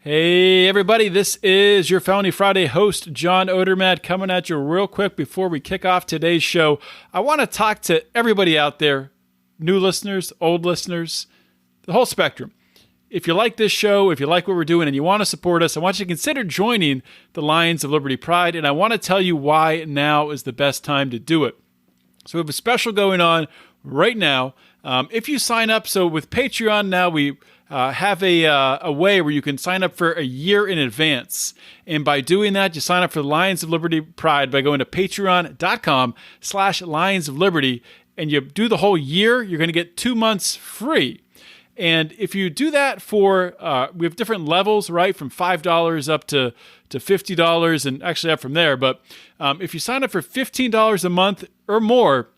Hey everybody, this is your Felony Friday host, John Odermatt, coming at you real quick before we kick off today's show. I want to talk to everybody out there, new listeners, old listeners, the whole spectrum. If you like this show, if you like what we're doing and you want to support us, I want you to consider joining the Lions of Liberty Pride, and I want to tell you why now is the best time to do it. So we have a special going on right now. If you sign up, so with Patreon now, we have a way where you can sign up for a year in advance. And by doing that, you sign up for the Lions of Liberty Pride by going to patreon.com/Lions of Liberty, and you do the whole year, you're going to get 2 months free. And if you do that for, we have different levels, right, from $5 up to $50 and actually up from there. But if you sign up for $15 a month or more,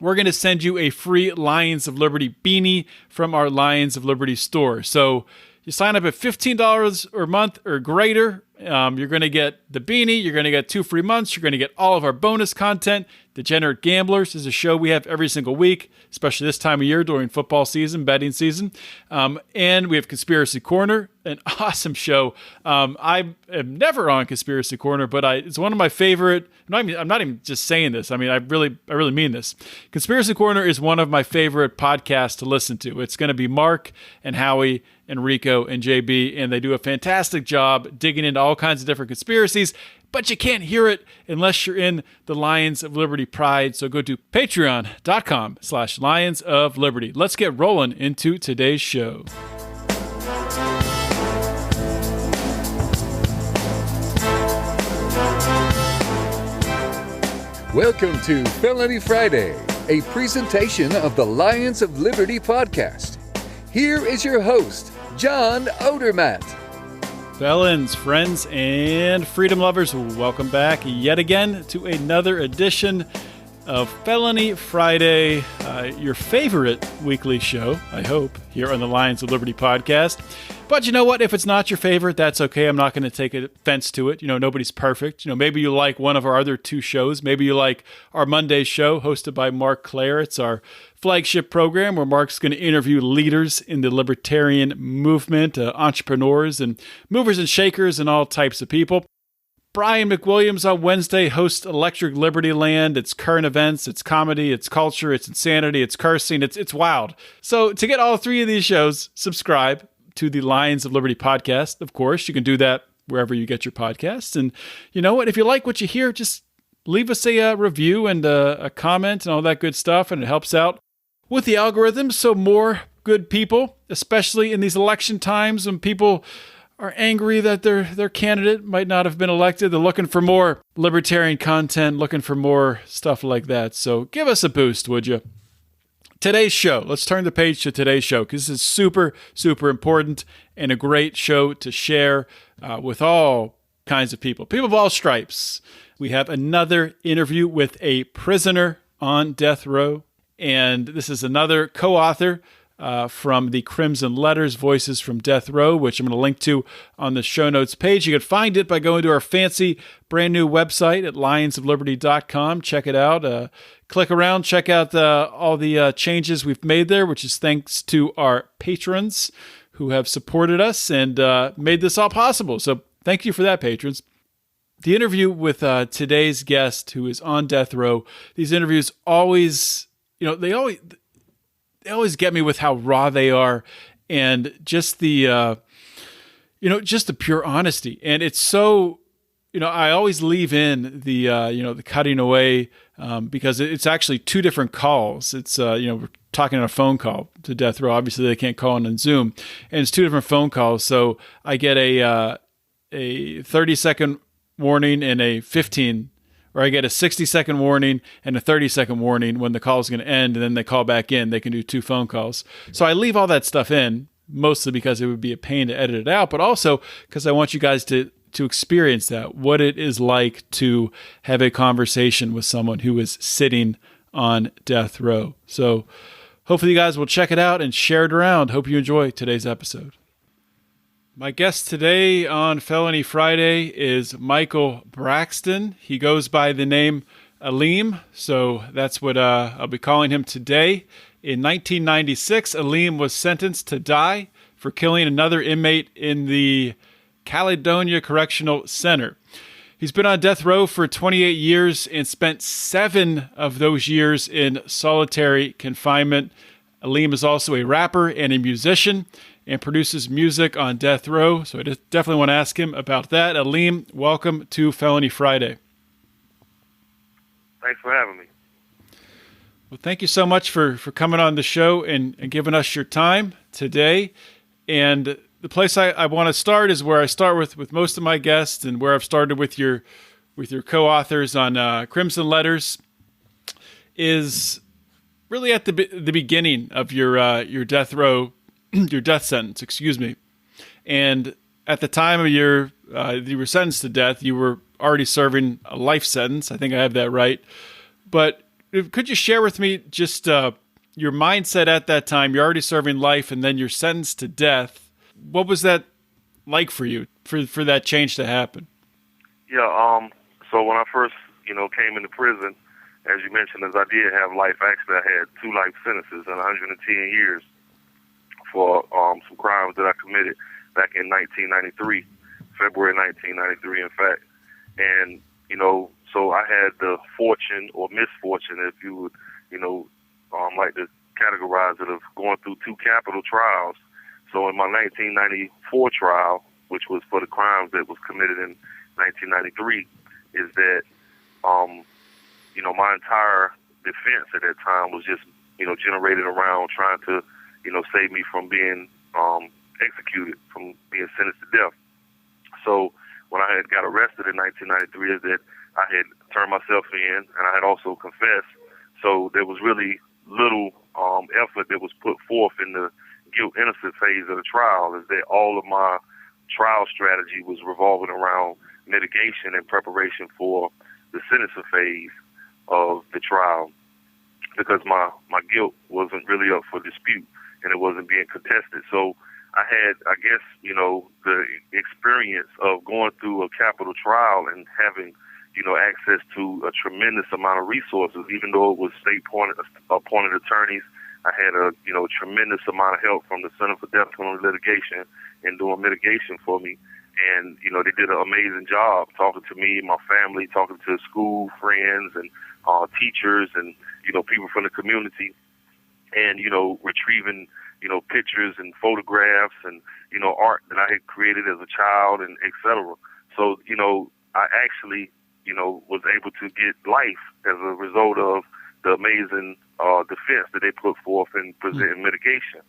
we're going to send you a free Lions of Liberty beanie from our Lions of Liberty store. So you sign up at $15 a month or greater, you're going to get the beanie, you're going to get 2 free months, you're going to get all of our bonus content. Degenerate Gamblers is a show we have every single week, especially this time of year during football season, betting season. And we have Conspiracy Corner, an awesome show. I am never on Conspiracy Corner, but it's one of my favorite. I'm not even just saying this. I mean, I really mean this. Conspiracy Corner is one of my favorite podcasts to listen to. It's going to be Mark and Howie and Rico and JB, and they do a fantastic job digging into all kinds of different conspiracies. But you can't hear it unless you're in the Lions of Liberty Pride. So go to patreon.com/Lions of Liberty. Let's get rolling into today's show. Welcome to Felony Friday, a presentation of the Lions of Liberty podcast. Here is your host, John Odermatt. Felons, friends, and freedom lovers, welcome back yet again to another edition of Felony Friday, your favorite weekly show, I hope, here on the Lions of Liberty podcast. But you know what? If it's not your favorite, that's okay. I'm not going to take offense to it. You know, nobody's perfect. You know, maybe you like one of our other 2 shows. Maybe you like our Monday show hosted by Mark Clare. It's our flagship program where Mark's going to interview leaders in the libertarian movement, entrepreneurs and movers and shakers and all types of people. Brian McWilliams on Wednesday hosts Electric Liberty Land. It's current events, it's comedy, it's culture, it's insanity, it's cursing, it's wild. So to get all 3 of these shows, subscribe to the Lions of Liberty podcast. Of course, you can do that wherever you get your podcasts. And you know what? If you like what you hear, just leave us a review and a comment and all that good stuff, and it helps out with the algorithms. So more good people, especially in these election times when people are angry that their candidate might not have been elected. They're looking for more libertarian content, looking for more stuff like that. So give us a boost, would you? Today's show. Let's turn the page to today's show because this is super, super important and a great show to share with all kinds of people of all stripes. We have another interview with a prisoner on death row, and this is another co-author from the Crimson Letters, Voices from Death Row, which I'm going to link to on the show notes page. You can find it by going to our fancy brand new website at lionsofliberty.com. Check it out. Click around, check out all the changes we've made there, which is thanks to our patrons who have supported us and made this all possible. So thank you for that, patrons. The interview with today's guest who is on death row, these interviews always, they always get me with how raw they are and just the, just the pure honesty. And it's so, I always leave in the, the cutting away because it's actually 2 different calls. It's, we're talking on a phone call to death row. Obviously they can't call in on Zoom, and it's 2 different phone calls. So I get a 30-second warning and a 15, or I get a 60-second warning and a 30-second warning when the call is going to end, and then they call back in. They can do 2 phone calls. So I leave all that stuff in, mostly because it would be a pain to edit it out, but also because I want you guys to experience that, what it is like to have a conversation with someone who is sitting on death row. So hopefully you guys will check it out and share it around. Hope you enjoy today's episode. My guest today on Felony Friday is Michael Braxton. He goes by the name Alim, so that's what I'll be calling him today. In 1996, Alim was sentenced to die for killing another inmate in the Caledonia Correctional Center. He's been on death row for 28 years and spent 7 of those years in solitary confinement. Alim is also a rapper and a musician and produces music on death row, so I definitely want to ask him about that. Alim, welcome to Felony Friday. Thanks for having me. Well, thank you so much for coming on the show and giving us your time today. And the place I want to start is where I start with most of my guests, and where I've started with your co-authors on Crimson Letters, is really at the beginning of your death row, your death sentence, excuse me. And at the time of you were sentenced to death, you were already serving a life sentence. I think I have that right. But could you share with me just your mindset at that time? You're already serving life, and then you're sentenced to death. What was that like for you, for that change to happen? Yeah, so when I first, came into prison, as you mentioned, as I did have life, actually I had 2 life sentences and 110 years for some crimes that I committed back in 1993, February 1993, in fact. And, so I had the fortune or misfortune, if you would, like to categorize it, of going through 2 capital trials. So in my 1994 trial, which was for the crimes that was committed in 1993, is that, my entire defense at that time was just, generated around trying to, save me from being executed, from being sentenced to death. So when I had got arrested in 1993, is that I had turned myself in, and I had also confessed. So there was really little effort that was put forth in the guilt-innocent phase of the trial. Is that all of my trial strategy was revolving around mitigation and preparation for the sentencing phase of the trial, because my guilt wasn't really up for dispute and it wasn't being contested. So I had, I guess, the experience of going through a capital trial and having, access to a tremendous amount of resources. Even though it was state-appointed attorneys, I had a, tremendous amount of help from the Center for Death Penalty Litigation in doing mitigation for me. And, they did an amazing job talking to me, my family, talking to school friends and teachers and, people from the community, and, retrieving, pictures and photographs and, art that I had created as a child, and et cetera. So, I actually, was able to get life as a result of the amazing defense that they put forth in presenting mitigation.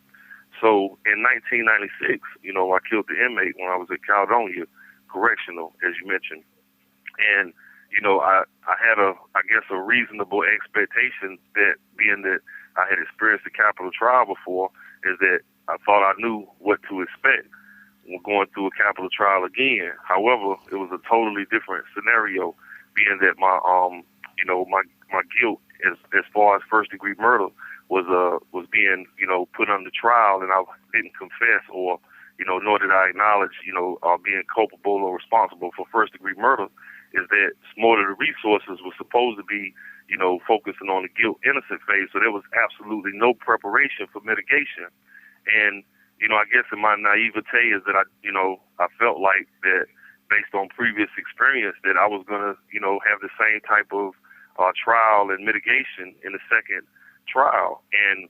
So in 1996, I killed the inmate when I was at Caledonia Correctional, as you mentioned. And, I had a reasonable expectation that, being that I had experienced a capital trial before, is that I thought I knew what to expect when going through a capital trial again. However, it was a totally different scenario, being that my guilt as far as first-degree murder was being, put under trial, and I didn't confess, or, nor did I acknowledge, being culpable or responsible for first-degree murder. Is that more of the resources were supposed to be, focusing on the guilt-innocent phase, so there was absolutely no preparation for mitigation. And, I guess in my naivete is that I felt like that, based on previous experience, that I was going to, have the same type of trial and mitigation in the second trial. And,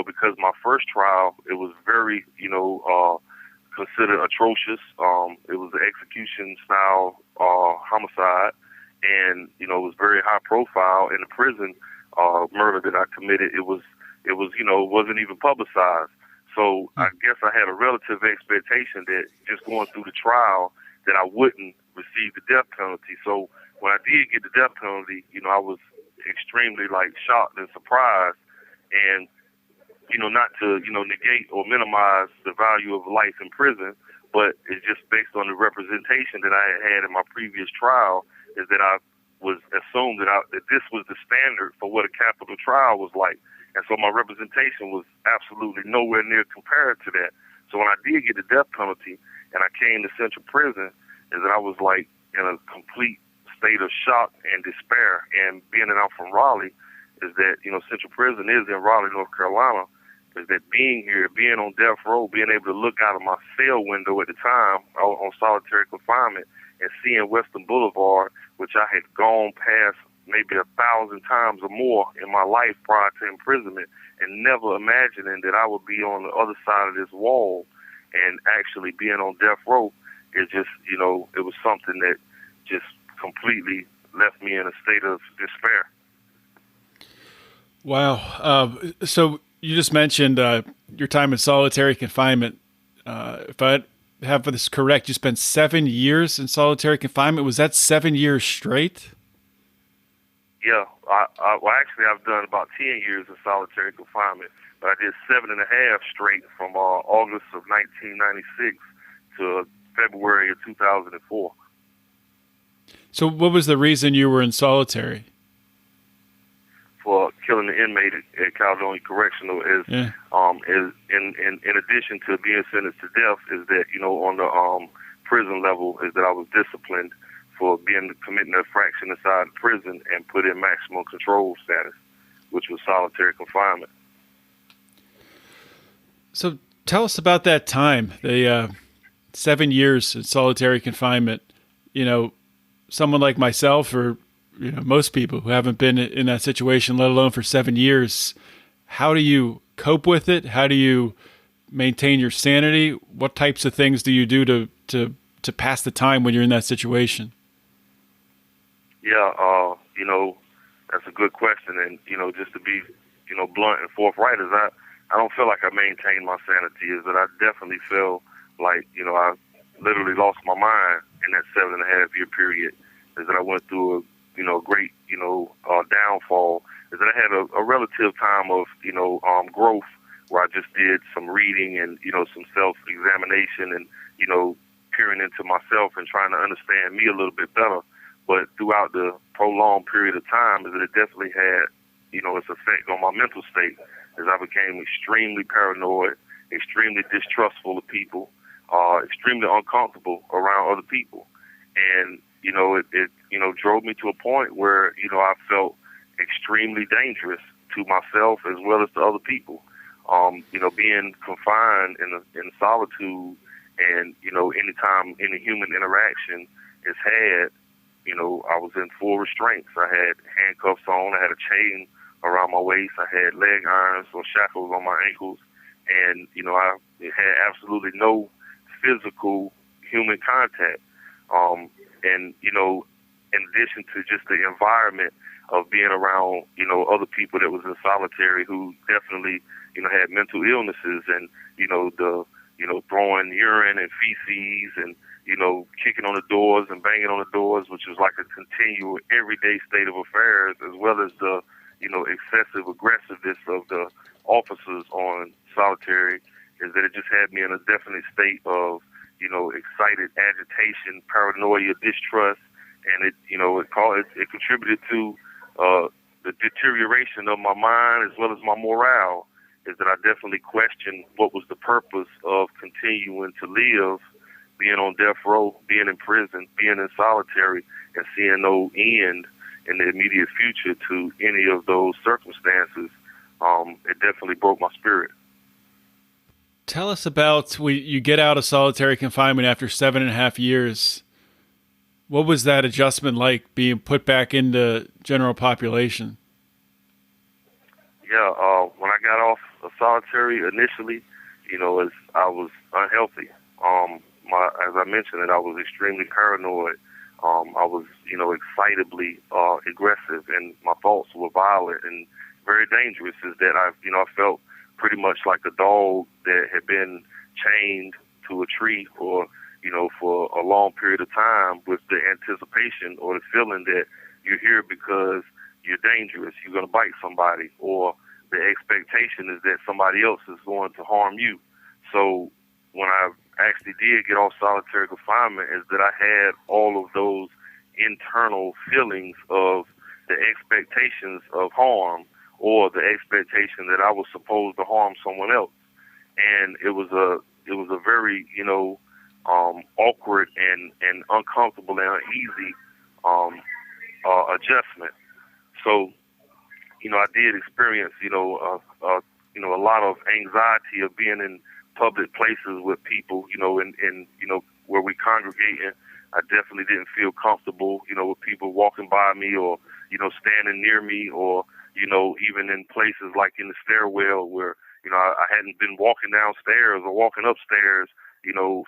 because my first trial, it was very, considered atrocious. It was an execution-style homicide, and, it was very high profile. In the prison murder that I committed, it wasn't even publicized. So I guess I had a relative expectation that just going through the trial that I wouldn't receive the death penalty. So when I did get the death penalty, I was extremely shocked and surprised, and not to negate or minimize the value of life in prison, but it's just based on the representation that I had in my previous trial, is that I was assumed that this was the standard for what a capital trial was like. And so my representation was absolutely nowhere near compared to that. So when I did get the death penalty and I came to Central Prison, is that I was in a complete state of shock and despair. And being that I'm from Raleigh, is that, Central Prison is in Raleigh, North Carolina. is that being here, being on death row, being able to look out of my cell window at the time on solitary confinement and seeing Western Boulevard, which I had gone past maybe 1,000 times or more in my life prior to imprisonment, and never imagining that I would be on the other side of this wall and actually being on death row, is just, it was something that just completely left me in a state of despair. Wow. So you just mentioned your time in solitary confinement. If I have this correct, you spent 7 years in solitary confinement. Was that 7 years straight? Yeah. Well, actually, I've done about 10 years in solitary confinement, but I did 7.5 straight from August of 1996 to February of 2004. So what was the reason you were in solitary? For killing the inmate at Caledonia Correctional is in addition to being sentenced to death, is that, on the prison level, is that I was disciplined for committing an infraction inside the prison and put in maximum control status, which was solitary confinement. So tell us about that time, the 7 years in solitary confinement. Someone like myself, or most people who haven't been in that situation, let alone for 7 years, how do you cope with it? How do you maintain your sanity? What types of things do you do to pass the time when you're in that situation? Yeah, that's a good question. And, just to be, blunt and forthright, is I don't feel like I maintained my sanity. Is that I definitely feel like, I literally lost my mind in that 7.5 year period. Is that I went through a great, downfall. Is that I had a relative time of, growth, where I just did some reading and, some self-examination and, peering into myself and trying to understand me a little bit better. But throughout the prolonged period of time, is that it definitely had, its effect on my mental state, as I became extremely paranoid, extremely distrustful of people, extremely uncomfortable around other people. And, it drove me to a point where, I felt extremely dangerous to myself as well as to other people. Being confined in solitude and, anytime any human interaction is had, I was in full restraints. I had handcuffs on. I had a chain around my waist. I had leg irons or shackles on my ankles. And, I had absolutely no physical human contact. And, in addition to just the environment of being around, other people that was in solitary who definitely, had mental illnesses and, throwing urine and feces and, kicking on the doors and banging on the doors, which was like a continual everyday state of affairs, as well as the, excessive aggressiveness of the officers on solitary, is that it just had me in a definite state of, excited agitation, paranoia, distrust, and it contributed to the deterioration of my mind as well as my morale. Is that I definitely questioned what was the purpose of continuing to live, being on death row, being in prison, being in solitary, and seeing no end in the immediate future to any of those circumstances. It definitely broke my spirit. Tell us about you get out of solitary confinement after 7.5 years. What was that adjustment like, being put back into general population? Yeah, when I got off of solitary initially, as I was unhealthy. As I mentioned, I was extremely paranoid. I was, excitably aggressive, and my thoughts were violent and very dangerous. Is that I felt pretty much like a dog that had been chained to a tree for a long period of time, with the anticipation or the feeling that you're here because you're dangerous, you're going to bite somebody, or the expectation is that somebody else is going to harm you. So when I actually did get off solitary confinement, is that I had all of those internal feelings of the expectations of harm, or the expectation that I was supposed to harm someone else. And it was a very, awkward and uncomfortable and uneasy adjustment. So, I did experience, a lot of anxiety of being in public places with people, and where we congregating. I definitely didn't feel comfortable, with people walking by me or, standing near me or, even in places like in the stairwell where, I hadn't been walking downstairs or walking upstairs,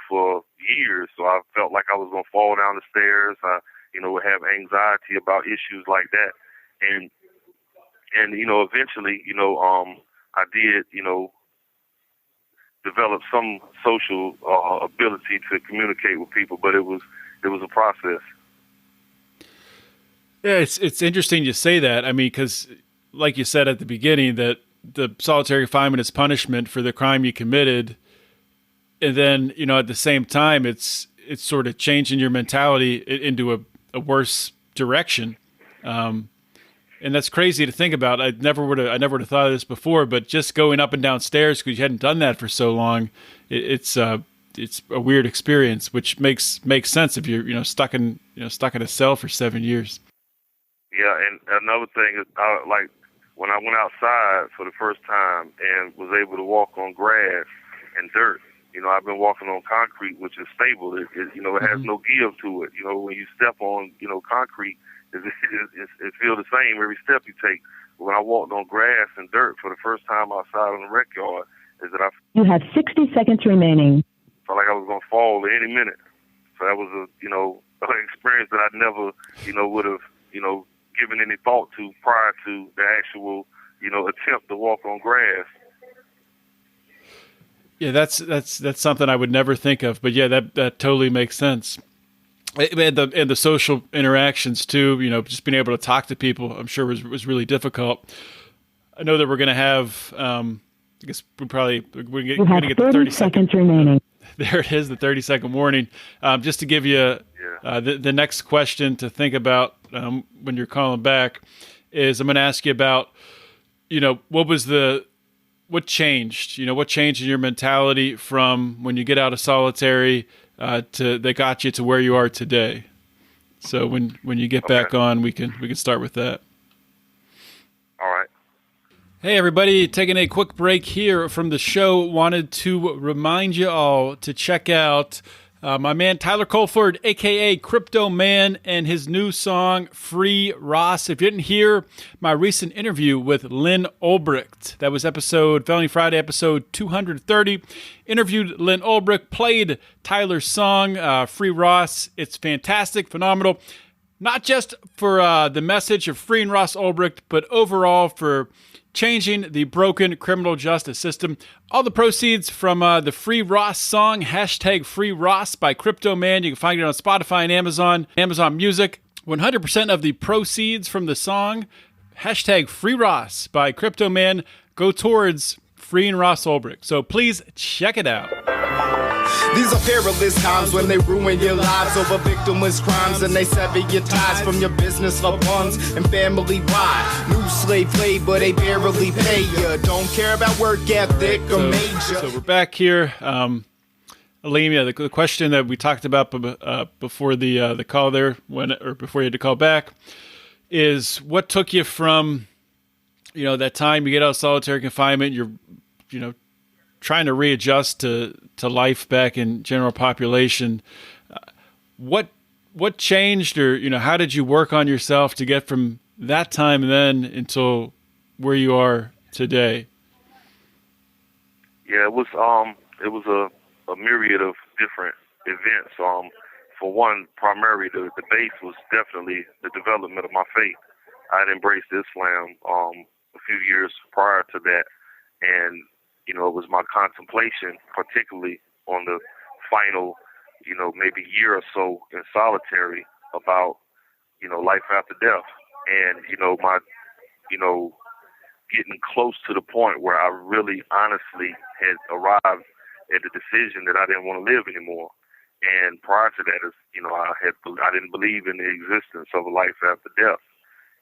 for years. So I felt like I was going to fall down the stairs. I, would have anxiety about issues like that. And eventually, I did, develop some social ability to communicate with people, but it was a process. Yeah, it's interesting you say that. I mean, because like you said at the beginning, that the solitary confinement is punishment for the crime you committed, and then at the same time, it's sort of changing your mentality into a worse direction. And that's crazy to think about. I never would have thought of this before, but just going up and down stairs because you hadn't done that for so long, it's a weird experience, which makes sense if you're stuck in a cell for 7 years. Yeah, and another thing is, like when I went outside for the first time and was able to walk on grass and dirt. I've been walking on concrete, which is stable. It has no give to it. When you step on concrete, it feels the same every step you take. But when I walked on grass and dirt for the first time outside on the rec yard, You have 60 seconds remaining. Felt like I was going to fall at any minute. So that was an experience that I never, would have, given any thought to prior to the actual, attempt to walk on grass. Yeah, that's something I would never think of, but yeah, that totally makes sense. And the social interactions too, just being able to talk to people, I'm sure was really difficult. I know that we're going to have, I guess we're going to get the 30 seconds remaining. There it is, the 30-second warning. Just to give you the next question to think about when you're calling back is I'm going to ask you about, what changed? What changed in your mentality from when you get out of solitary that got you to where you are today? So when you get back on, we can start with that. All right. Hey everybody, taking a quick break here from the show. Wanted to remind you all to check out my man Tyler Colford, aka Crypto Man, and his new song Free Ross. If you didn't hear my recent interview with Lynn Ulbricht, that was Felony Friday episode 230. Interviewed Lynn Ulbricht, played Tyler's song Free Ross. It's fantastic, phenomenal. Not just for the message of freeing Ross Ulbricht, but overall for changing the broken criminal justice system. All the proceeds from the Free Ross song, #FreeRoss by Crypto Man. You can find it on Spotify and Amazon Music. 100% of the proceeds from the song, #FreeRoss by Crypto Man, go towards freeing Ross Ulbricht. So please check it out. These are perilous times when they ruin your lives over victimless crimes, and they sever your ties from your business, loved ones, and family. Why? New slave labor, they barely pay you. Don't care about work ethic or major. So we're back here. Alim, the question that we talked about before the call there, before you had to call back, is what took you from, that time you get out of solitary confinement, you're, trying to readjust to life back in general population. What changed, or how did you work on yourself to get from that time then until where you are today? Yeah, it was a myriad of different events. For one, primarily the base was definitely the development of my faith. I had embraced Islam a few years prior to that, and it was my contemplation, particularly on the final, maybe year or so in solitary about, life after death. And, my, getting close to the point where I really honestly had arrived at the decision that I didn't want to live anymore. And prior to that, I didn't believe in the existence of a life after death.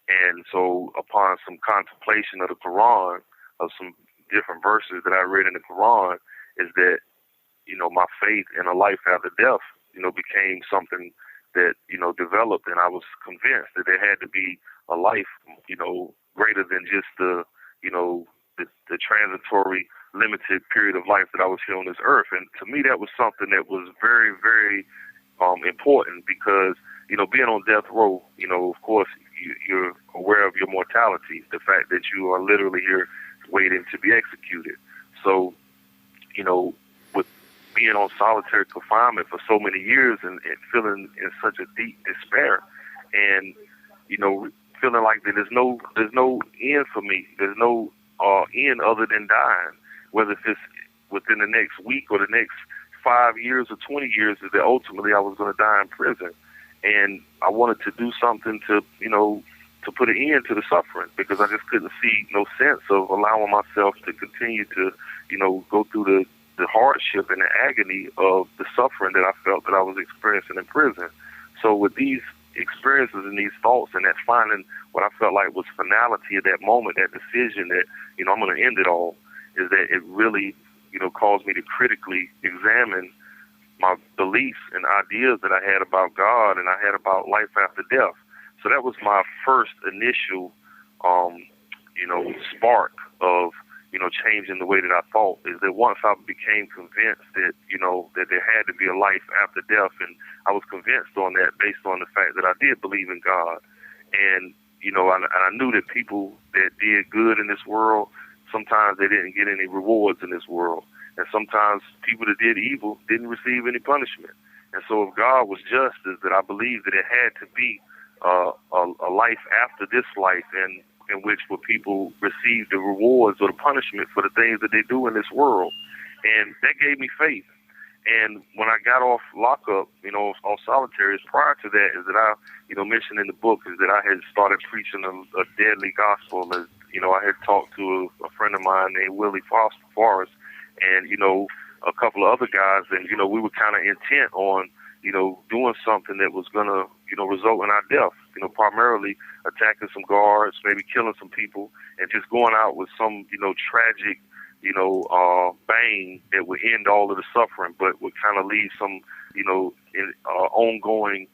And so upon some contemplation of the Quran, of some different verses that I read in the Quran, is that, my faith in a life after death, became something that, developed, and I was convinced that there had to be a life, greater than just the the transitory, limited period of life that I was here on this earth. And to me, that was something that was very, very important because, being on death row, of course, you're aware of your mortality, the fact that you are literally here waiting to be executed. So, with being on solitary confinement for so many years and feeling in such a deep despair and, feeling like that there's no end for me. There's no end other than dying, whether it's within the next week or the next 5 years or 20 years, is that ultimately I was going to die in prison. And I wanted to do something to put an end to the suffering because I just couldn't see no sense of allowing myself to continue to, go through the hardship and the agony of the suffering that I felt that I was experiencing in prison. So with these experiences and these thoughts and that finding what I felt like was finality at that moment, that decision that, I'm going to end it all, is that it really, caused me to critically examine my beliefs and ideas that I had about God and I had about life after death. So that was my first initial, spark of, changing the way that I thought, is that once I became convinced that, that there had to be a life after death, and I was convinced on that based on the fact that I did believe in God. And, I knew that people that did good in this world, sometimes they didn't get any rewards in this world. And sometimes people that did evil didn't receive any punishment. And so if God was just, is that I believe that it had to be a life after this life, and in which where people receive the rewards or the punishment for the things that they do in this world. And that gave me faith. And when I got off lockup, on solitary, prior to that, is that I, mentioned in the book, is that I had started preaching a deadly gospel. As I had talked to a friend of mine named Willie Forrest, and a couple of other guys, and we were kind of intent on doing something that was gonna result in our death. Primarily attacking some guards, maybe killing some people, and just going out with some tragic bang that would end all of the suffering, but would kind of leave some ongoing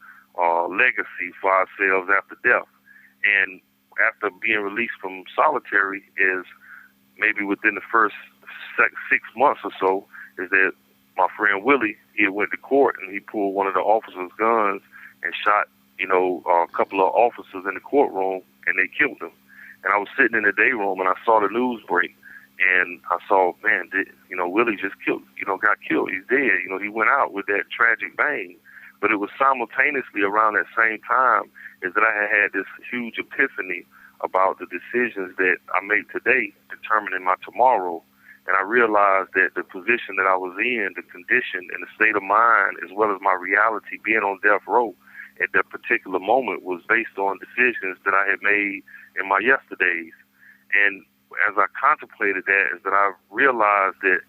legacy for ourselves after death. And after being released from solitary, is maybe within the first 6 months or so, is that my friend Willie, he went to court and he pulled one of the officers' guns and shot, a couple of officers in the courtroom, and they killed him. And I was sitting in the day room and I saw the news break, and I saw, man, Willie just got killed. He's dead. He went out with that tragic bang. But it was simultaneously around that same time is that I had this huge epiphany about the decisions that I make today determining my tomorrow. And I realized that the position that I was in, the condition and the state of mind, as well as my reality being on death row at that particular moment, was based on decisions that I had made in my yesterdays. And as I contemplated that, is that I realized that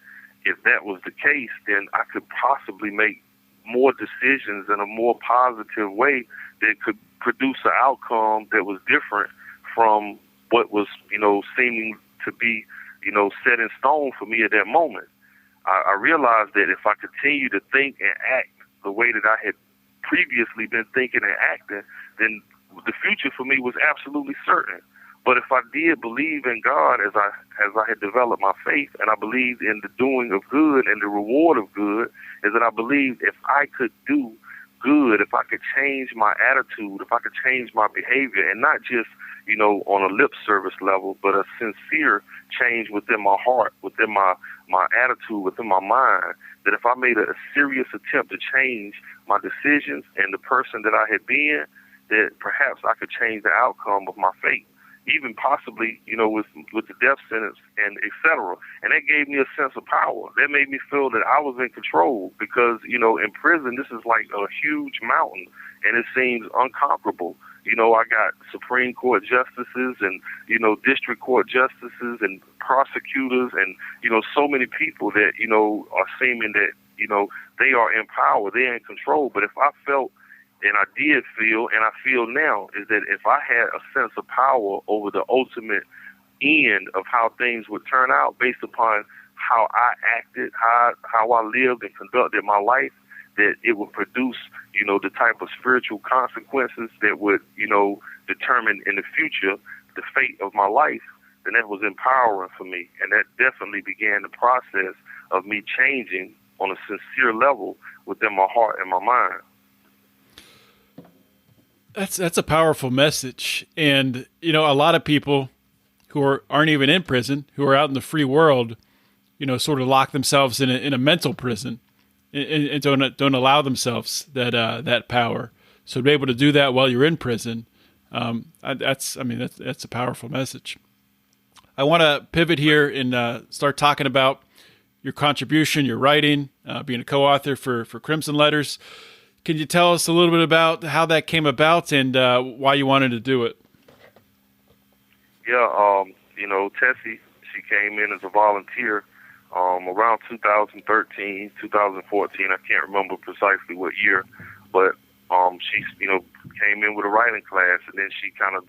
if that was the case, then I could possibly make more decisions in a more positive way that could produce an outcome that was different from what was, seeming to be, set in stone for me at that moment. I realized that if I continue to think and act the way that I had previously been thinking and acting, then the future for me was absolutely certain. But if I did believe in God as I had developed my faith, and I believed in the doing of good and the reward of good, is that I believed if I could do good, if I could change my attitude, if I could change my behavior, and not just, on a lip service level, but a sincere change within my heart, within my attitude, within my mind, that if I made a serious attempt to change my decisions and the person that I had been, that perhaps I could change the outcome of my fate, even possibly, with the death sentence and et cetera. And that gave me a sense of power. That made me feel that I was in control because, in prison, this is like a huge mountain and it seems unconquerable. I got Supreme Court justices and, district court justices and prosecutors and, so many people that, are seeming that, they are in power, they're in control. But if I felt, and I did feel, and I feel now, is that if I had a sense of power over the ultimate end of how things would turn out based upon how I acted, how I lived and conducted my life, that it would produce, the type of spiritual consequences that would, determine in the future the fate of my life, then that was empowering for me. And that definitely began the process of me changing on a sincere level within my heart and my mind. That's a powerful message. And, you know, a lot of people who aren't even in prison, who are out in the free world, you know, sort of lock themselves in a mental prison and don't allow themselves that power. So to be able to do that while you're in prison, that's a powerful message. I want to pivot here and start talking about your contribution, your writing, being a co-author for Crimson Letters. Can you tell us a little bit about how that came about and why you wanted to do it? Yeah, Tessie, she came in as a volunteer around 2013, 2014. I can't remember precisely what year, but she, came in with a writing class, and then she kind of,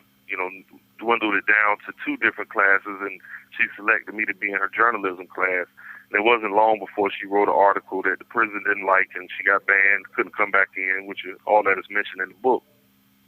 dwindled it down to 2 different classes, and she selected me to be in her journalism class. And it wasn't long before she wrote an article that the prison didn't like, and she got banned, couldn't come back in, which is all that is mentioned in the book.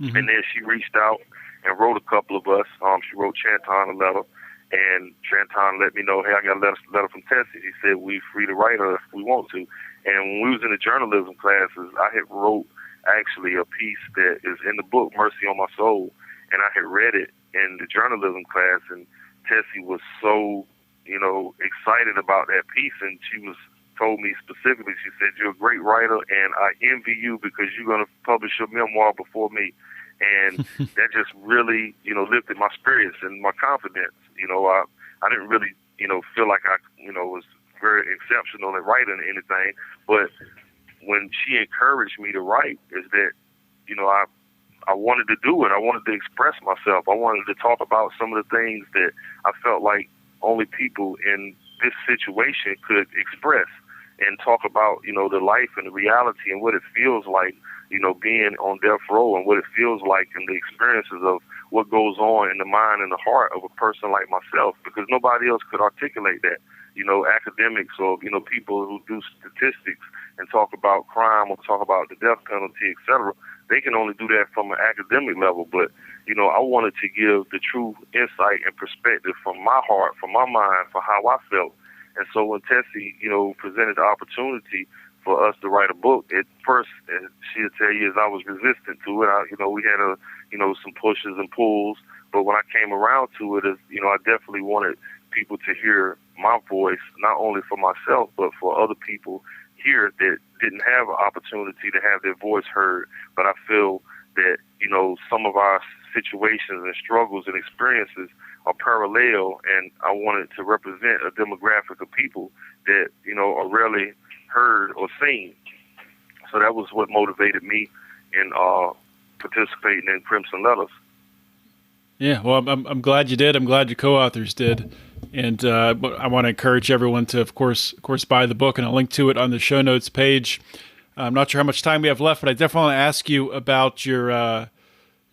Mm-hmm. And then she reached out and wrote a couple of us. She wrote Chanton a letter, and Chanton let me know, hey, I got a letter from Tessie. He said we're free to write her if we want to. And when we was in the journalism classes, I had wrote actually a piece that is in the book, Mercy on My Soul, and I had read it in the journalism class, and Tessie was so excited about that piece, and she told me specifically, she said, you're a great writer, and I envy you because you're going to publish your memoir before me. And that just really, lifted my spirits and my confidence. I didn't really, feel like I, was very exceptional at writing or anything, but when she encouraged me to write is that, I wanted to do it. I wanted to express myself. I wanted to talk about some of the things that I felt like only people in this situation could express, and talk about, the life and the reality and what it feels like, being on death row, and what it feels like and the experiences of what goes on in the mind and the heart of a person like myself, because nobody else could articulate that. Academics or, people who do statistics and talk about crime or talk about the death penalty, etc., they can only do that from an academic level. But, I wanted to give the true insight and perspective from my heart, from my mind, for how I felt. And so when Tessie, presented the opportunity for us to write a book, at first, she'll tell you, as I was resistant to it. We had some pushes and pulls. But when I came around to it, I definitely wanted people to hear my voice, not only for myself, but for other people here that didn't have an opportunity to have their voice heard. But I feel that, some of our situations and struggles and experiences are parallel, and I wanted to represent a demographic of people that, are rarely heard or seen. So that was what motivated me in participating in Crimson Letters. Yeah, well, I'm glad you did. I'm glad your co-authors did. And I want to encourage everyone to, of course, buy the book, and I'll link to it on the show notes page. I'm not sure how much time we have left, but I definitely want to ask you about your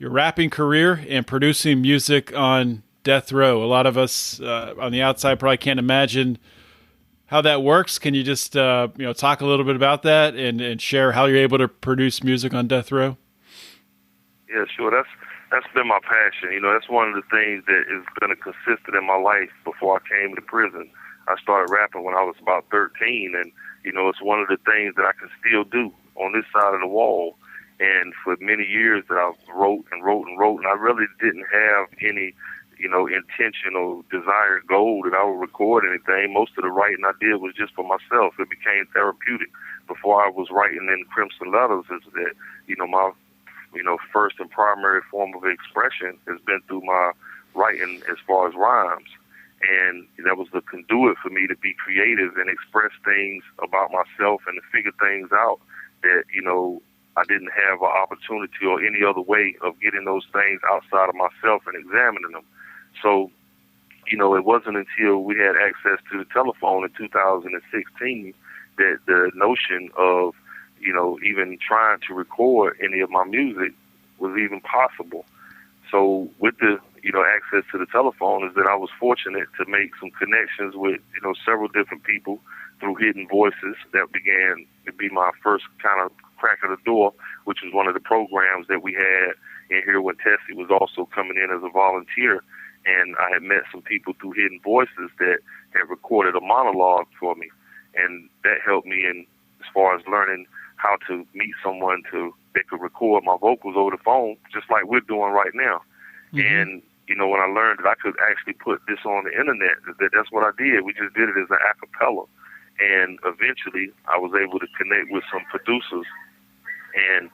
rapping career and producing music on death row. A lot of us on the outside probably can't imagine how that works. Can you just talk a little bit about that and share how you're able to produce music on death row? Yeah, sure. That's been my passion. That's one of the things that is been a consistent in my life before I came to prison. I started rapping when I was about 13, and, it's one of the things that I can still do on this side of the wall. And for many years that I wrote, and I really didn't have any, intentional desired goal that I would record anything. Most of the writing I did was just for myself. It became therapeutic. Before I was writing in Crimson Letters, is that, my first and primary form of expression has been through my writing as far as rhymes. And that was the conduit for me to be creative and express things about myself and to figure things out that, I didn't have an opportunity or any other way of getting those things outside of myself and examining them. So, it wasn't until we had access to the telephone in 2016 that the notion of, even trying to record any of my music was even possible. So with the, access to the telephone is that I was fortunate to make some connections with, several different people through Hidden Voices. That began to be my first kind of crack of the door, which was one of the programs that we had in here when Tessie was also coming in as a volunteer. and I had met some people through Hidden Voices that had recorded a monologue for me, and that helped me in as far as learning how to meet someone that could record my vocals over the phone, just like we're doing right now. Mm-hmm. And when I learned that I could actually put this on the internet, that's what I did. We just did it as an a cappella. And eventually I was able to connect with some producers and,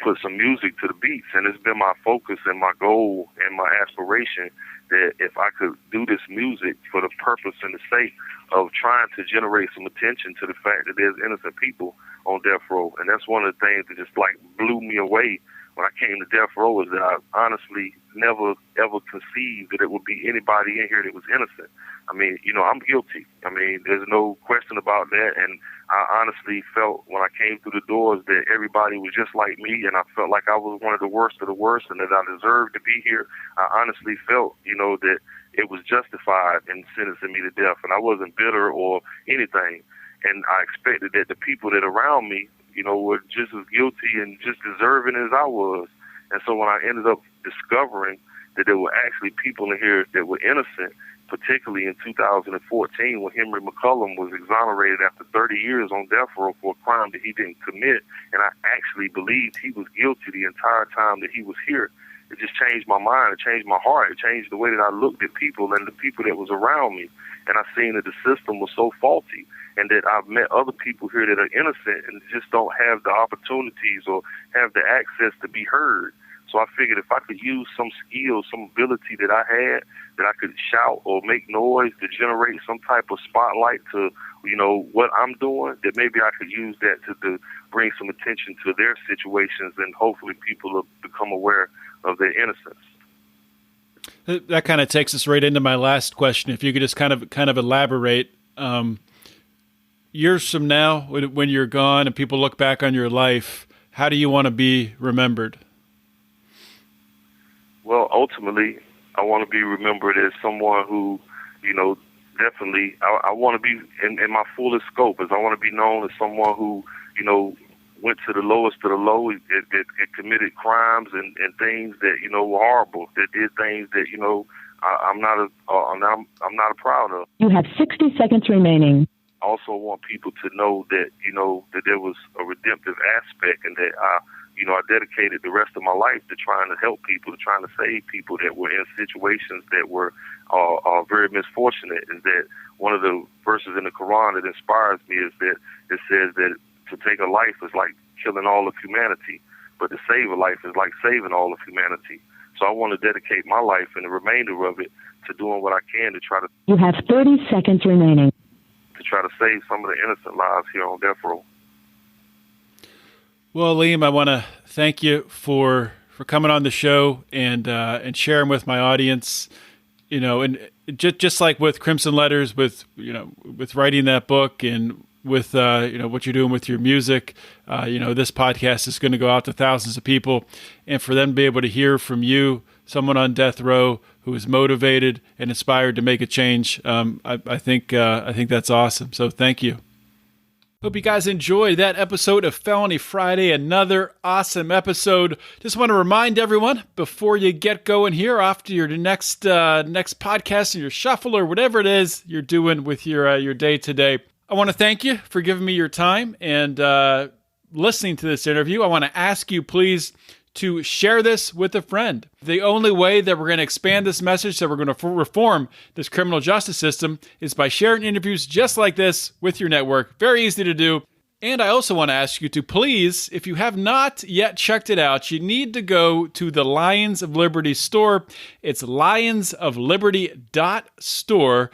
put some music to the beats. And it's been my focus and my goal and my aspiration that if I could do this music for the purpose and the sake of trying to generate some attention to the fact that there's innocent people on death row. And that's one of the things that just blew me away when I came to death row, is that I honestly never, ever conceived that it would be anybody in here that was innocent. I mean, I'm guilty. I mean, there's no question about that. And I honestly felt when I came through the doors that everybody was just like me, and I felt like I was one of the worst of the worst and that I deserved to be here. I honestly felt, that it was justified in sentencing me to death, and I wasn't bitter or anything. And I expected that the people that around me, were just as guilty and just deserving as I was. And so when I ended up discovering that there were actually people in here that were innocent, particularly in 2014 when Henry McCullum was exonerated after 30 years on death row for a crime that he didn't commit, and I actually believed he was guilty the entire time that he was here, it just changed my mind. It changed my heart. It changed the way that I looked at people and the people that was around me. And I seen that the system was so faulty, and that I've met other people here that are innocent and just don't have the opportunities or have the access to be heard. So I figured if I could use some skill, some ability that I had, that I could shout or make noise to generate some type of spotlight to, what I'm doing, that maybe I could use that to bring some attention to their situations, and hopefully people will become aware of their innocence. That kind of takes us right into my last question. If you could just kind of elaborate, years from now, when you're gone and people look back on your life, how do you want to be remembered? Well, ultimately, I want to be remembered as someone who, definitely, I want to be in my fullest scope, as I want to be known as someone who, went to the lowest of the low, that committed crimes and things that, were horrible, that did things that, I'm not proud of. You have 60 seconds remaining. I also want people to know that, that there was a redemptive aspect, and that I dedicated the rest of my life to trying to help people, to trying to save people that were in situations that were very misfortunate. Is that one of the verses in the Quran that inspires me, is that it says that to take a life is like killing all of humanity, but to save a life is like saving all of humanity. So I want to dedicate my life and the remainder of it to doing what I can to try to... You have 30 seconds remaining. To try to save some of the innocent lives here on death row. Well, Alim, I want to thank you for coming on the show and sharing with my audience, and just like with Crimson Letters, with writing that book, and with what you're doing with your music, this podcast is going to go out to thousands of people, and for them to be able to hear from you, someone on death row who is motivated and inspired to make a change, I think that's awesome. So thank you. Hope you guys enjoyed that episode of Felony Friday, another awesome episode. Just want to remind everyone, before you get going here, off to your next podcast or your shuffle or whatever it is you're doing with your day today, I want to thank you for giving me your time and listening to this interview. I want to ask you, please, to share this with a friend. The only way that we're going to expand this message, that we're going to reform this criminal justice system, is by sharing interviews just like this with your network. Very easy to do. And I also want to ask you to please, if you have not yet checked it out, you need to go to the Lions of Liberty store. It's lionsofliberty.store.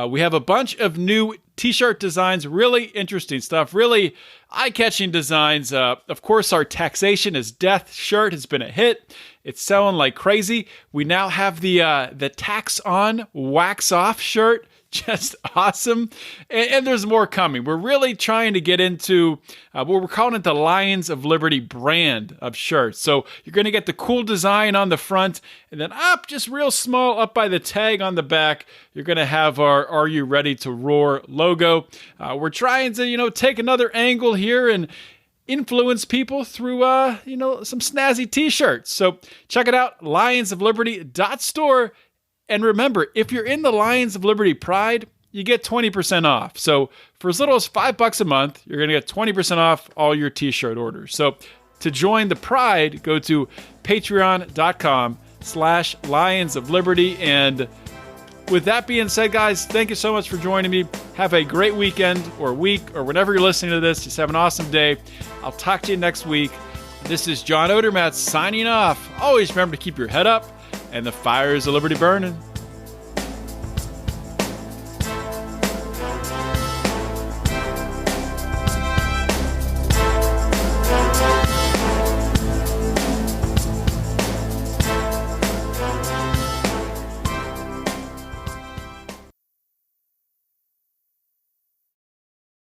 We have a bunch of new t-shirt designs, really interesting stuff, really eye-catching designs. Of course, our Taxation is Death shirt has been a hit. It's selling like crazy. We now have the Tax On, Wax Off shirt. Just awesome. And there's more coming. We're really trying to get into what we're calling it the Lions of Liberty brand of shirts. So you're going to get the cool design on the front, and then up just real small up by the tag on the back, you're going to have our Are You Ready to Roar logo. We're trying to, take another angle here and influence people through, some snazzy t-shirts. So check it out, lionsofliberty.store. And remember, if you're in the Lions of Liberty Pride, you get 20% off. So for as little as $5 a month, you're going to get 20% off all your t-shirt orders. So to join the Pride, go to patreon.com/Lions of Liberty. And with that being said, guys, thank you so much for joining me. Have a great weekend or week or whenever you're listening to this. Just have an awesome day. I'll talk to you next week. This is John Odermatt signing off. Always remember to keep your head up and the fires of liberty burning.